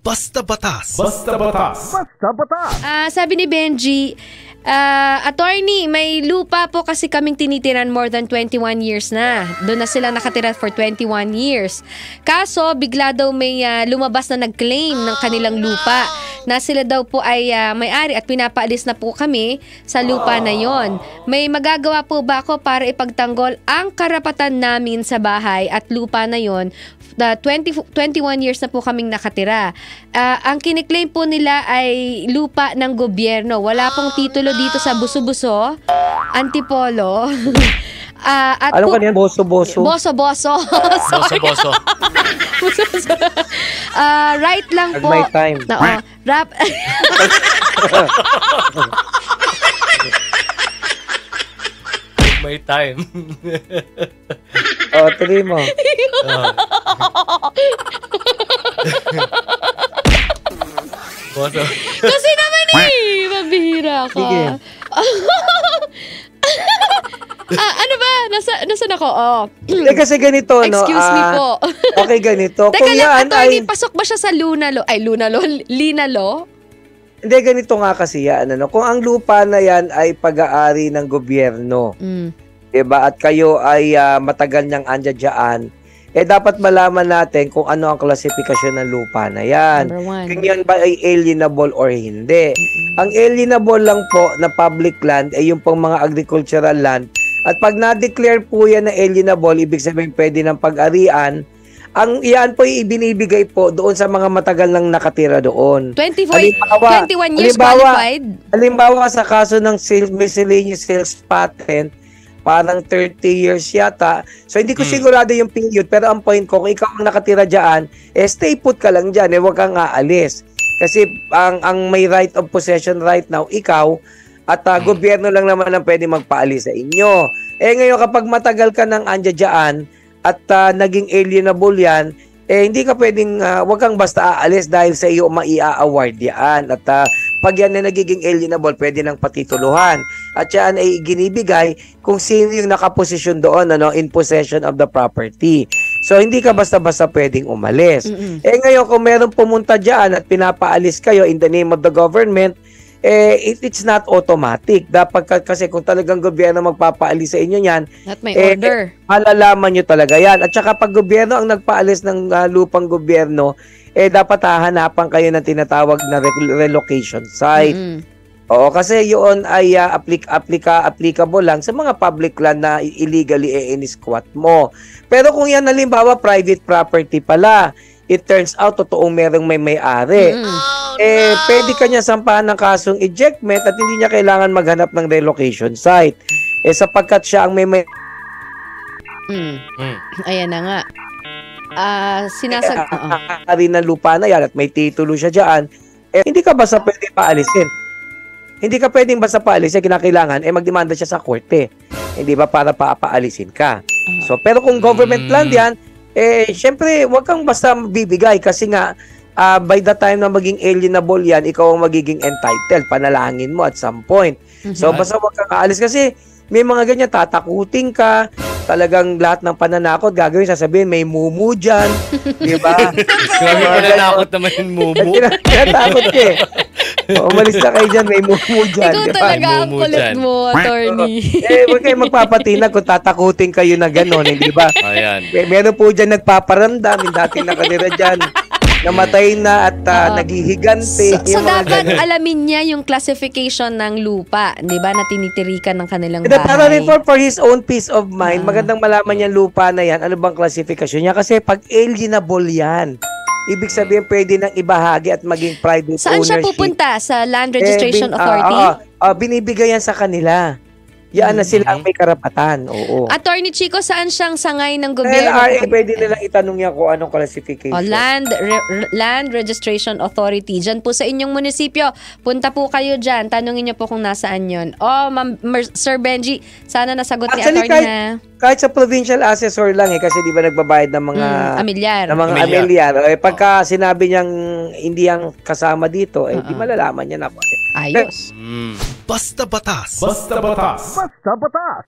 Basta Batas. Basta Batas. Basta Batas. Sabi ni Benji, attorney, may lupa po kasi kaming tinitiran more than 21 years na. Doon na sila nakatira for 21 years. Kaso, bigla daw may lumabas na nag-claim ng kanilang lupa na sila daw po ay may-ari at pinapaalis na po kami sa lupa na yon. May magagawa po ba ako para ipagtanggol ang karapatan namin sa bahay at lupa na yon? 21 years na po kaming nakatira. Ang kiniklaim po nila ay lupa ng gobyerno. Wala pong titulo dito sa Buso-Buso, Antipolo. At ano kanyan? Boso-boso? Boso-boso. Boso-boso. Boso-boso. Right lang po. My time. Rap. May time. Tuloy mo. Boso. Kasi naman mabihira ka. Sige. Ano ba? Nasaan ako? Kasi ganito, no? Excuse me po. Okay, ganito. Teka Kung lang, yan attorney, pasok ba siya sa Linalo? Hindi, ganito nga kasi yan. Ano? Kung ang lupa na yan ay pag-aari ng gobyerno, diba? At kayo ay matagal niyang andyan, dapat malaman natin kung ano ang klasifikasyon ng lupa na yan. Number one. Kung yan ba ay alienable or hindi. Ang alienable lang po na public land ay yung pang mga agricultural land. At pag na-declare po yan na alienable, ibig sabihin pwede ng pag-arian, ang iyan po ibinibigay po doon sa mga matagal nang nakatira doon. 21 years qualified? Halimbawa sa kaso ng miscellaneous sales patent, parang 30 years yata. So, hindi ko sigurado yung period. Pero ang point ko, kung ikaw ang nakatira dyan, stay put ka lang dyan. Huwag kang aalis. Kasi ang may right of possession right now, ikaw, at gobyerno lang naman ang pwede magpaalis sa inyo. Ngayon, kapag matagal ka nang andyan dyan, at naging alienable yan, hindi ka pwedeng, huwag kang basta aalis dahil sa iyo maia-award yan. At pag yan na nagiging alienable, pwede nang patituluhan. At yan ay ginibigay kung sino yung nakaposisyon doon, in possession of the property. So, hindi ka basta-basta pwedeng umalis. Ngayon, kung meron pumunta dyan at pinapaalis kayo in the name of the government, it's not automatic. Dapat kasi kung talagang gobyerno magpapaalis sa inyo yan, not may order. Malalaman nyo talaga yan. At saka pag gobyerno ang nagpaalis ng lupang gobyerno, dapat hahanapan kayo ng tinatawag na relocation site. Oo, kasi yun ay applicable lang sa mga public land na illegally in-squat mo. Pero kung yan halimbawa private property pala, it turns out totoong merong may-ari. Pwede kanya sampahan ng kasong ejectment at hindi niya kailangan maghanap ng relocation site. Sapagkat siya ang may Ayan na nga. Ari ng lupa na yan at may titulo siya dyan, hindi ka basta pwede paalisin. Hindi ka pwedeng basta paalisin, kinakailangan, magdemanda siya sa korte. Hindi ba para paalisin ka? So, pero kung government land yan, syempre, wag kang basta bibigay kasi nga, by the time na maging alienable yan, ikaw ang magiging entitled. Panalangin mo at some point. So, basta wag kang aalis kasi may mga ganyan, tatakutin ka, talagang lahat ng pananakot, gagawin, sasabihin, may mumu dyan. Diba? Grabe pananakot naman yung mumu. Tinatakot ka umalis na kayo dyan, may mumu dyan. Ikaw talaga ang kulit mo, attorney. Huwag kayo magpapatinag kung tatakutin kayo na gano'n, hindi ba? Ayan. Meron po dyan nagpaparamdam, yung dating nakatira dyan, namatay na at naghihigante. So dapat alamin niya yung classification ng lupa, di ba, na tinitirikan ng kanilang bahay. Para rin for his own peace of mind, magandang malaman niya lupa na yan, ano bang classification niya? Kasi pag alienable yan, ibig sabihin pwede nang ibahagi at maging private ownership. Saan siya pupunta? Sa Land Registration Authority? Binibigay yan sa kanila. Yan na sila ang may karapatan. Oo. Attorney Chico, saan siyang sangay ng gobyerno? LRA, pwede nilang itanong niya kung anong classification. Land Registration Authority. Diyan po sa inyong munisipyo. Punta po kayo dyan. Tanungin niyo po kung nasaan yun. Sir Benji, sana nasagot ni attorney na. Kahit sa provincial assessor lang kasi di ba nagbabayad ng mga amilyar. Ng mga amilyar. Pagka sinabi niyang hindi yang kasama dito, di malalaman niya na. Ayos. Basta Batas. Basta Batas. Basta Batas.